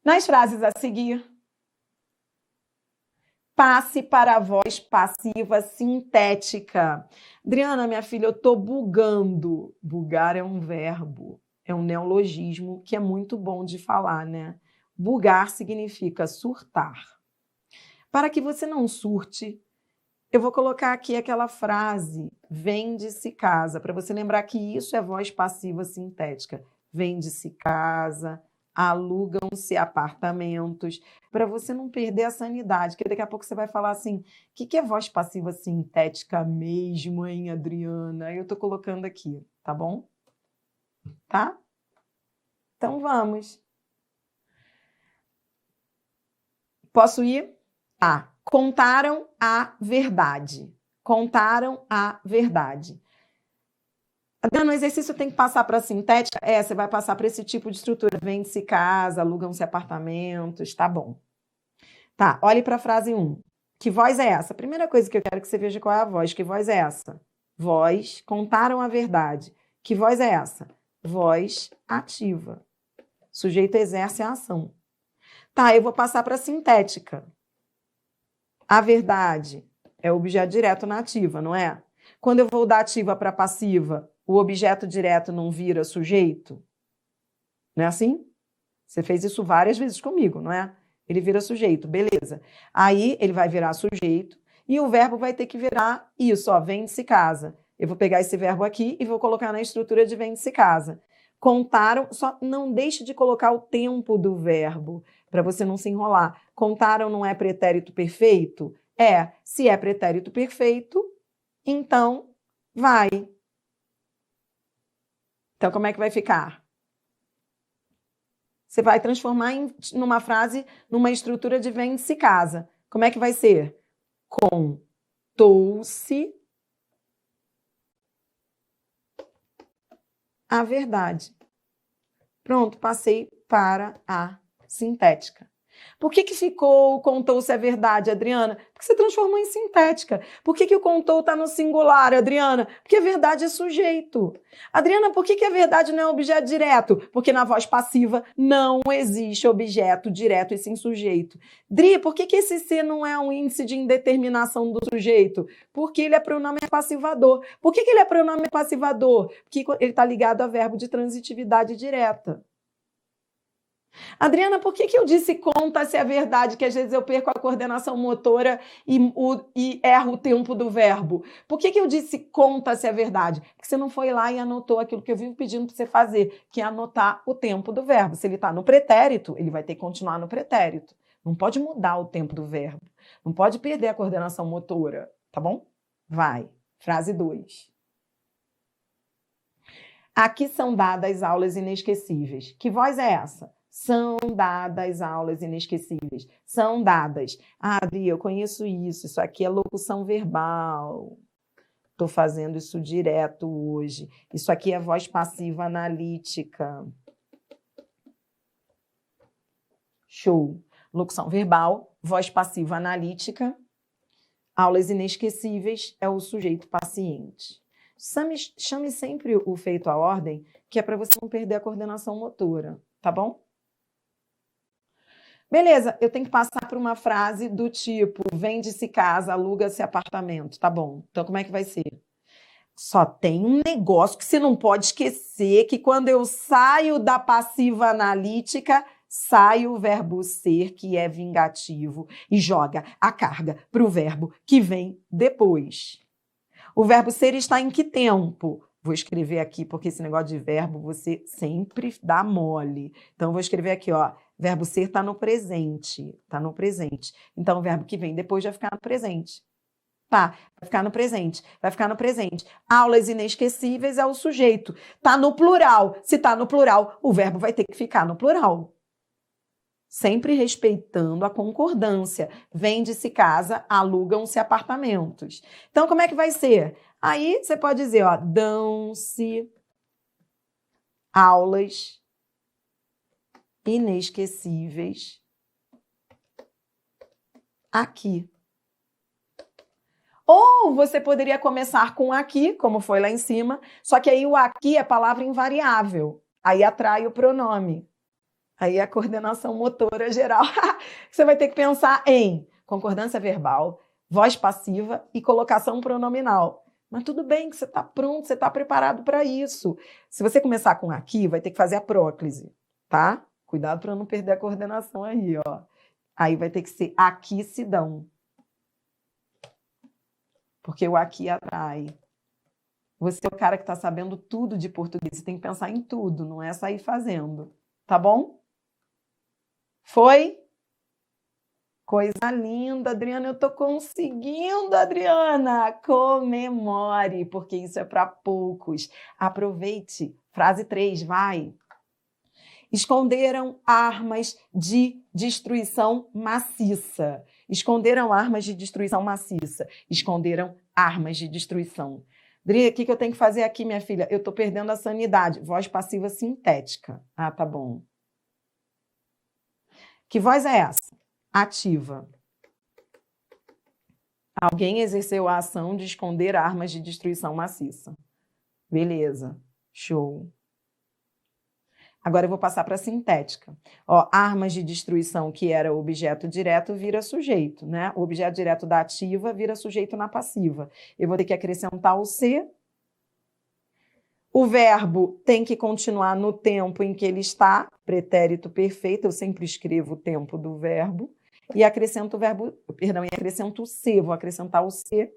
Nas frases a seguir, passe para a voz passiva sintética. Adriana, minha filha, eu estou bugando. Bugar é um verbo, é um neologismo que é muito bom de falar, né? Bugar significa surtar. Para que você não surte, eu vou colocar aqui aquela frase, vende-se casa, para você lembrar que isso é voz passiva sintética. Vende-se casa, alugam-se apartamentos, para você não perder a sanidade, porque daqui a pouco você vai falar assim, o que é voz passiva sintética mesmo, hein, Adriana? Eu estou colocando aqui, tá bom? Tá? Então vamos. Posso ir? Contaram a verdade. Contaram a verdade. No exercício tem que passar para a sintética? Você vai passar para esse tipo de estrutura. Vende-se casa, alugam-se apartamentos, tá bom. Tá, olhe para a frase 1. Que voz é essa? A primeira coisa que eu quero que você veja qual é a voz. Que voz é essa? Voz, contaram a verdade. Que voz é essa? Voz ativa. Sujeito exerce a ação. Tá, eu vou passar para a sintética. A verdade é objeto direto na ativa, não é? Quando eu vou da ativa para passiva, o objeto direto não vira sujeito? Não é assim? Você fez isso várias vezes comigo, não é? Ele vira sujeito, beleza. Aí ele vai virar sujeito e o verbo vai ter que virar isso, ó, vende-se casa. Eu vou pegar esse verbo aqui e vou colocar na estrutura de vende-se casa. Contaram, só não deixe de colocar o tempo do verbo, para você não se enrolar. Contaram não é pretérito perfeito? Se é pretérito perfeito, então vai. Então, como é que vai ficar? Você vai transformar numa frase, numa estrutura de vende-se casa. Como é que vai ser? Contou-se a verdade. Pronto, passei para a sintética. Por que ficou o contou-se a verdade, Adriana? Porque você transformou em sintética. Por que o contou está no singular, Adriana? Porque a verdade é sujeito. Adriana, por que a verdade não é objeto direto? Porque na voz passiva não existe objeto direto e sim sujeito. Dri, por que esse C não é um índice de indeterminação do sujeito? Porque ele é pronome passivador. Por que ele é pronome passivador? Porque ele está ligado a verbo de transitividade direta. Adriana, por que eu disse conta-se a verdade, que às vezes eu perco a coordenação motora e erro o tempo do verbo? Por que eu disse conta-se a verdade? Porque você não foi lá e anotou aquilo que eu vivo pedindo para você fazer, que é anotar o tempo do verbo. Se ele está no pretérito, ele vai ter que continuar no pretérito. Não pode mudar o tempo do verbo. Não pode perder a coordenação motora, tá bom? Vai. Frase 2. Aqui são dadas aulas inesquecíveis. Que voz é essa? São dadas aulas inesquecíveis. São dadas. Adri, eu conheço isso. Isso aqui é locução verbal. Estou fazendo isso direto hoje. Isso aqui é voz passiva analítica. Show. Locução verbal, voz passiva analítica. Aulas inesquecíveis é o sujeito paciente. Chame sempre o feito à ordem, que é para você não perder a coordenação motora, tá bom? Beleza, eu tenho que passar por uma frase do tipo vende-se casa, aluga-se apartamento, tá bom? Então como é que vai ser? Só tem um negócio que você não pode esquecer, que quando eu saio da passiva analítica, sai o verbo ser, que é vingativo, e joga a carga para o verbo que vem depois. O verbo ser está em que tempo? Vou escrever aqui, porque esse negócio de verbo você sempre dá mole. Então, vou escrever aqui, ó. Verbo ser está no presente. Está no presente. Então, o verbo que vem depois vai ficar no presente. Tá, vai ficar no presente. Vai ficar no presente. Aulas inesquecíveis é o sujeito. Tá no plural. Se tá no plural, o verbo vai ter que ficar no plural. Sempre respeitando a concordância. Vende-se casa, alugam-se apartamentos. Então, como é que vai ser? Aí, você pode dizer, ó, dão-se aulas inesquecíveis aqui. Ou você poderia começar com aqui, como foi lá em cima, só que aí o aqui é palavra invariável. Aí atrai o pronome. Aí a coordenação motora geral. Você vai ter que pensar em concordância verbal, voz passiva e colocação pronominal. Mas tudo bem que você está pronto, você está preparado para isso. Se você começar com aqui, vai ter que fazer a próclise, tá? Cuidado para não perder a coordenação aí, ó. Aí vai ter que ser aqui se dão. Porque o aqui atrai. Você é o cara que está sabendo tudo de português. Você tem que pensar em tudo, não é sair fazendo. Tá bom? Foi? Coisa linda, Adriana, eu estou conseguindo, Adriana! Comemore, porque isso é para poucos. Aproveite. Frase 3, vai. Esconderam armas de destruição maciça. Esconderam armas de destruição maciça. Esconderam armas de destruição. Adri, o que eu tenho que fazer aqui, minha filha? Eu estou perdendo a sanidade. Voz passiva sintética. Ah, tá bom. Que voz é essa? Ativa. Alguém exerceu a ação de esconder armas de destruição maciça. Beleza. Show. Agora eu vou passar para a sintética. Ó, armas de destruição, que era o objeto direto, vira sujeito, né? O objeto direto da ativa vira sujeito na passiva. Eu vou ter que acrescentar o C. O verbo tem que continuar no tempo em que ele está, pretérito perfeito, eu sempre escrevo o tempo do verbo, e acrescento o verbo, perdão, e acrescento o C, vou acrescentar o C.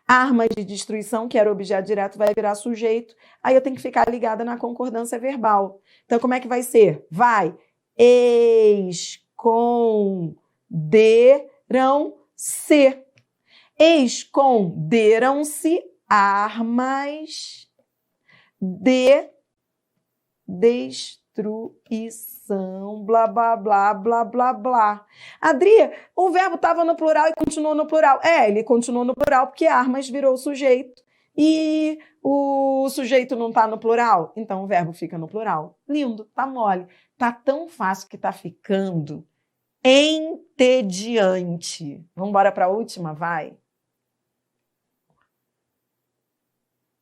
Armas de destruição, que era o objeto direto, vai virar sujeito, aí eu tenho que ficar ligada na concordância verbal. Então, como é que vai ser? Vai, esconderam-se. Esconderam-se armas de destruição, blá, blá, blá, blá, blá, blá. Adri, o verbo estava no plural e continuou no plural. Ele continuou no plural porque armas virou sujeito e o sujeito não está no plural, então o verbo fica no plural. Lindo, tá mole. Tá tão fácil que tá ficando entediante. Vamos embora para a última, vai.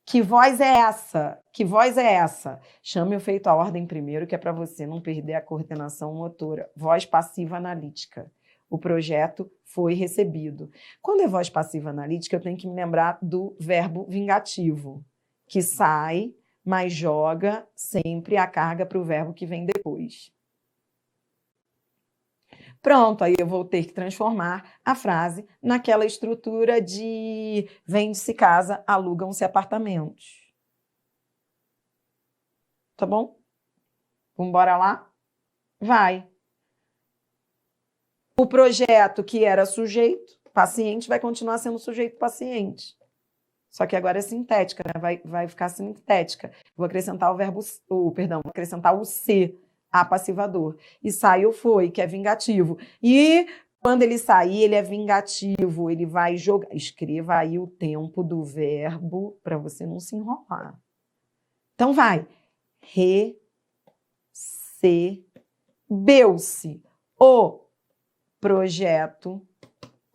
Que voz é essa? Que voz é essa? Chame o feito à ordem primeiro, que é para você não perder a coordenação motora. Voz passiva analítica. O projeto foi recebido. Quando é voz passiva analítica, eu tenho que me lembrar do verbo vingativo, que sai, mas joga sempre a carga para o verbo que vem depois. Pronto, aí eu vou ter que transformar a frase naquela estrutura de vende-se casa, alugam-se apartamentos. Tá bom? Vamos embora lá? Vai. O projeto que era sujeito, paciente, vai continuar sendo sujeito paciente. Só que agora é sintética, né? Vai ficar sintética. Vou acrescentar o verbo, vou acrescentar o ser. Apassivador. E sai o foi, que é vingativo. E quando ele sair, ele é vingativo, ele vai jogar. Escreva aí o tempo do verbo para você não se enrolar. Então vai. Recebeu-se o projeto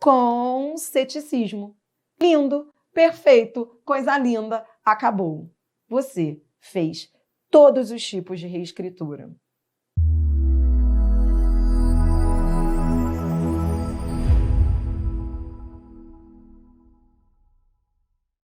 com ceticismo. Lindo, perfeito, coisa linda, acabou. Você fez todos os tipos de reescritura.